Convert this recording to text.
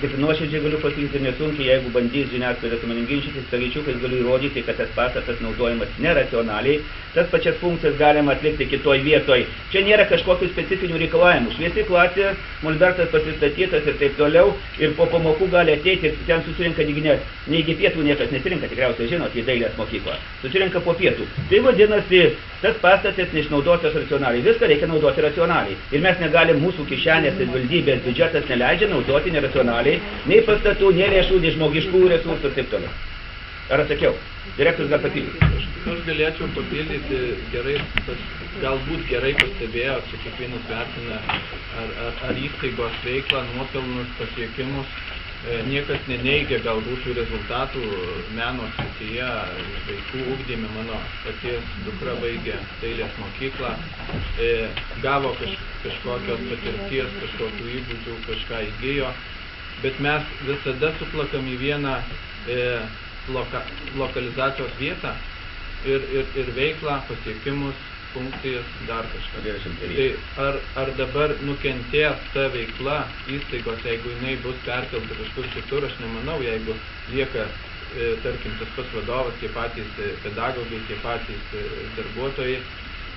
kaip nuoširdžiai galiu pasakyti ir nesunkiai, jeigu bandys žiniasklaida su manim ginčytis, skaičiukais galiu įrodyti, kad tas pastatas naudojamas neracionaliai, tas pačias funkcijas galima atlikti kitoj vietoj. Čia nėra kažkokių specifinių reikalavimų. Šviesi klasė, molbertas pasistatytas ir taip toliau, ir po pamokų gali ateiti ir ten susirinka neigi pietų niekas nesirinka, tikriausiai žinot, į dailės mokyklą. Susirinka po pietų. Tai vadinasi, tas pastatas neišnaudotas racionaliai. Viską reikia naudoti racionaliai. Ir mes negalim, mūsų kišenės ir valdybės biudžetas neleidžia naudoti neracionaliai nei pastatų, nei lėšų, nei žmogiškų resursų ir taip toliau. Ar atsakiau? Direktorius gal papildyti. Aš galėčiau papildyti gerai, galbūt gerai pastebėjo, čia kiekvienas vertina ar įstaigos veiklą, nuopelnus, pasiekimus. Niekas neneigia galbūt tų rezultatų meno srityje, vaikų ugdyme. Mano paties dukra baigė dailės mokyklą, gavo kažkokios patirties, kažkokių įgūdžių, kažką įgijo, bet mes visada suplakam į vieną lokalizacijos vietą ir veiklą, pasiekimus, funkcijas, dar kažką. Tai ar dabar nukentės ta veikla įstaigos, jeigu jinai bus perkelta kažkur kitur, aš nemanau, jeigu lieka, tarkim, tas pats vadovas, tie patys pedagogai, tie patys darbuotojai,